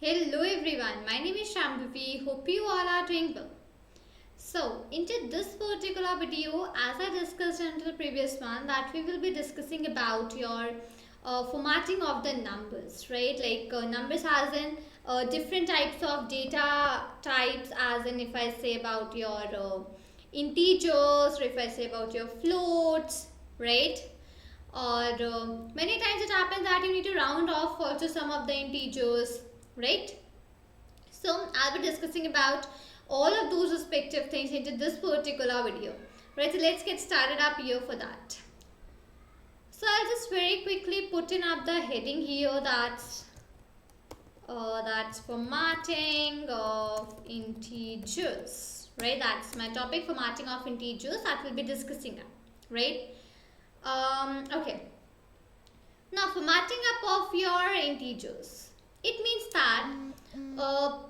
Hello everyone, my name is Shambhavi. Hope you all are doing well. So, into this particular video, as I discussed in the previous one, that we will be discussing about your formatting of the numbers, right? Like numbers as in different types of data types, as in if I say about your integers, or if I say about your floats, right? Or many times it happens that you need to round off also some of the integers, right? So I'll be discussing about all of those respective things into this particular video, right? So let's get started up here for that. So I'll just very quickly put in up the heading here, that's formatting of integers, right? That's my topic, formatting of integers, that we'll be discussing now, right? Okay. Now formatting up of your integers, it means that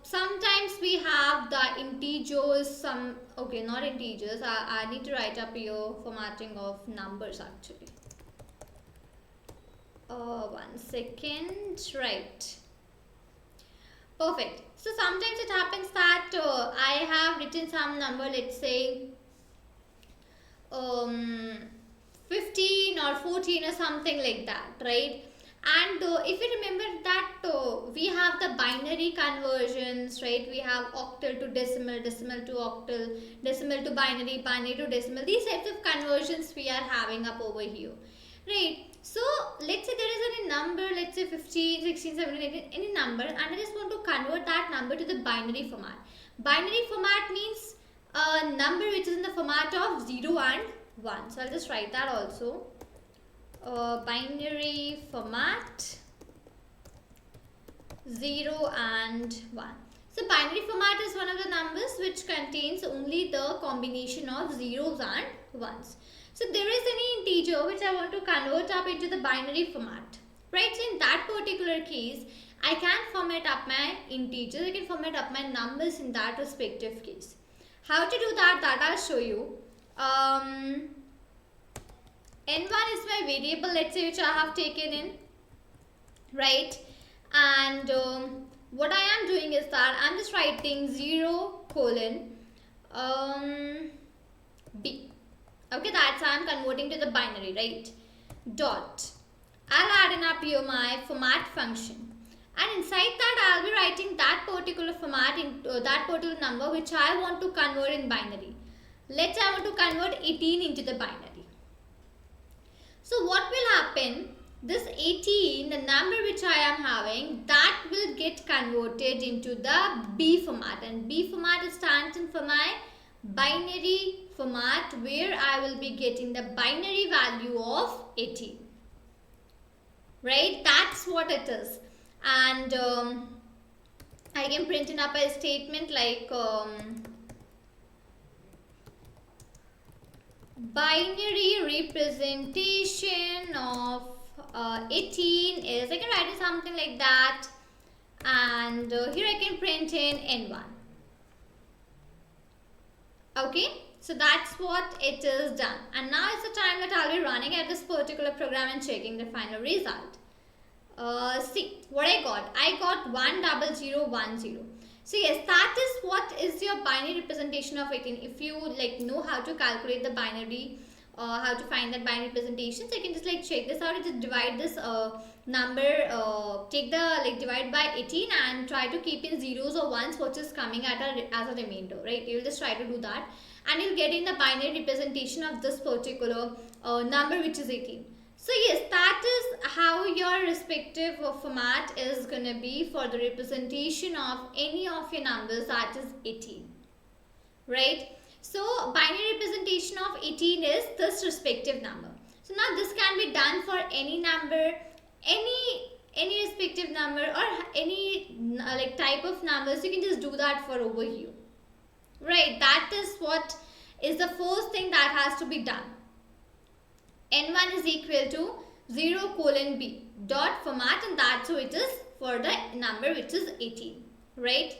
sometimes we have the integers, not integers, I need to write up here formatting of numbers actually. 1 second, right. Perfect. So sometimes it happens that I have written some number, let's say 15 or 14 or something like that, right? And if you remember that we have the binary conversions, right? We have octal to decimal, decimal to octal, decimal to binary, binary to decimal. These types of conversions we are having up over here, right? So let's say there is any number, let's say 15, 16, 17, 18, any number, and I just want to convert that number to the binary format. Binary format means a number which is in the format of 0 and 1. So I'll just write that also. Binary format 0 and 1. So binary format is one of the numbers which contains only the combination of zeros and ones. So there is any integer which I want to convert up into the binary format, right? So in that particular case, I can format up my integers, I can format up my numbers in that respective case. How to do that I'll show you. N1 is my variable, let's say, which I have taken in, right? And what I am doing is that I'm just writing 0 colon B. Okay, that's how I'm converting to the binary, right? Dot. I'll add in up here my format function. And inside that, I'll be writing that particular format, that particular number which I want to convert in binary. Let's say I want to convert 18 into the binary. So what will happen, this 18, the number which I am having, that will get converted into the B format, and B format stands in for my binary format, where I will be getting the binary value of 18, right? That's what it is. And I can print it up a statement like binary representation of 18 is, I can write it something like that, and here I can print in N1. Okay, so that's what it is done, and now is the time that I'll be running at this particular program and checking the final result. See what I got. I got 10010. So yes, that is what is your binary representation of 18. If you know how to calculate the binary, how to find that binary representation, so you can just check this out. Just divide this number, take the divide by 18 and try to keep in zeros or ones what is coming at as a remainder, right? You'll just try to do that, and you'll get in the binary representation of this particular number which is 18. So yes, that is how your respective format is going to be for the representation of any of your numbers, that is 18, right? So binary representation of 18 is this respective number. So now this can be done for any number, any respective number, or any type of numbers. You can just do that for over here, right? That is what is the first thing that has to be done. N1 is equal to 0 colon B dot format, and that's how it is for the number which is 18, right?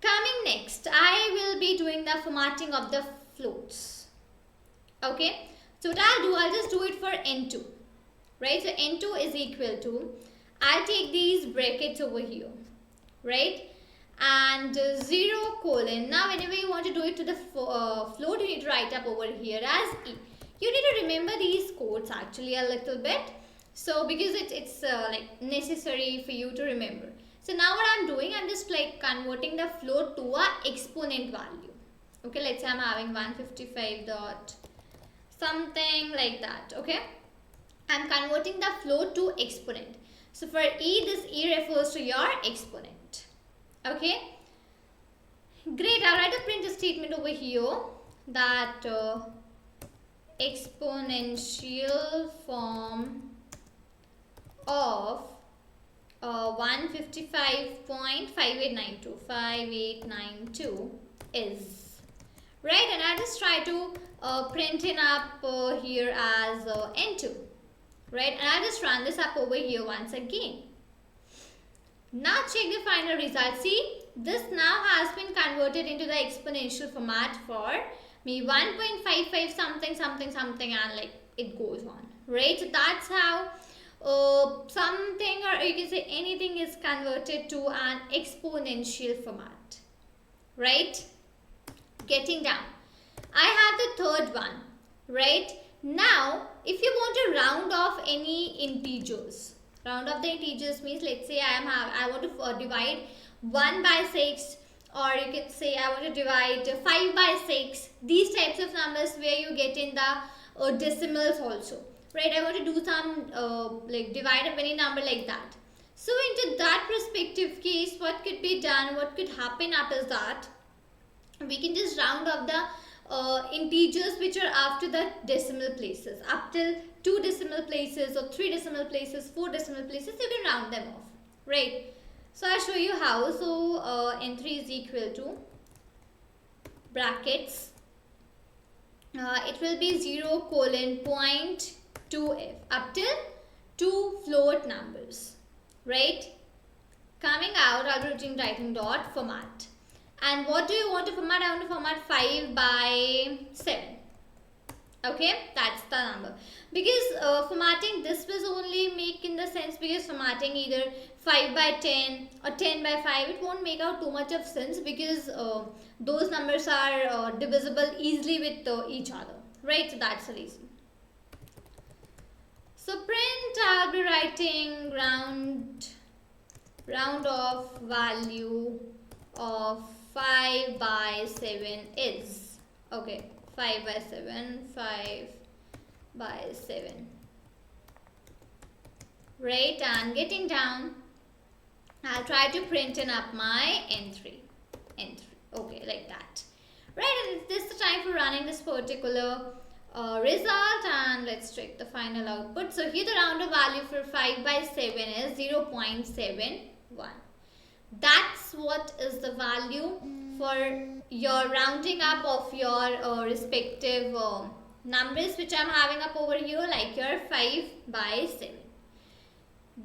Coming next, I will be doing the formatting of the floats. Okay, so what I'll do, I'll just do it for N2, right? So N2 is equal to, I'll take these brackets over here, right? And 0 colon. Now whenever you want to do it to the float, you need to write up over here as E. You need to remember these codes actually a little bit, so because it's like necessary for you to remember. So now what I'm doing, I'm just like converting the float to a exponent value. Okay, let's say I'm having 155 dot something like that. Okay, I'm converting the float to exponent. So for E, this E refers to your exponent. Okay, great. I'll write a print statement over here that exponential form of 155.5892 is, right? And I just try to print it up here as N2, right? And I just run this up over here once again. Now check the final result. See, this now has been converted into the exponential format for me, 1.55 something something something, and like it goes on, right? So that's how something, or you can say anything, is converted to an exponential format, right? Getting down, I have the third one, right? Now if you want to round off any integers, round off the integers means, let's say I want to divide 1 by 6, or you can say I want to divide 5 by 6, these types of numbers where you get in the decimals also, right? I want to do some like divide up any number like that. So into that respective case, what could be done, what could happen after that, we can just round off the integers which are after the decimal places, up till 2 decimal places or 3 decimal places, 4 decimal places, you can round them off, right? So I'll show you how. So N3 is equal to brackets, it will be 0 colon 0.2f up till 2 float numbers, right? Coming out, I'll be writing dot format. And what do you want to format? I want to format 5 by 7. Okay, that's the number. Because formatting this was only make in the sense, because formatting either 5 by 10 or 10 by 5, it won't make out too much of sense, because those numbers are divisible easily with each other, right? So that's the reason. So print, I'll be writing round off value of 5 by 7 is, okay, 5 by 7, 5 by 7, right? And getting down, I'll try to print in up my N3, okay, like that, right? And this is the time for running this particular result, and let's check the final output. So here the rounded value for 5 by 7 is 0.71. That's what is the value for your rounding up of your respective numbers which I'm having up over here, like your 5 by 7.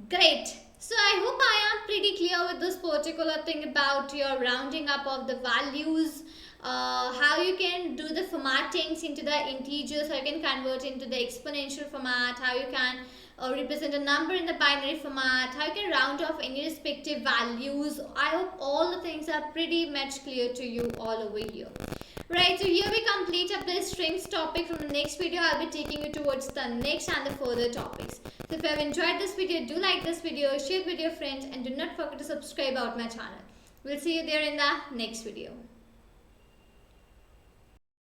Great. So I hope I am pretty clear with this particular thing about your rounding up of the values, how you can do the formattings into the integers, how you can convert into the exponential format, how you can represent a number in the binary format, how you can round off any respective values. I hope all the things are pretty much clear to you all over here. Right, so here we complete up the strings topic. From the next video, I'll be taking you towards the next and the further topics. So if you have enjoyed this video, do like this video, share it with your friends, and do not forget to subscribe out my channel. We'll see you there in the next video.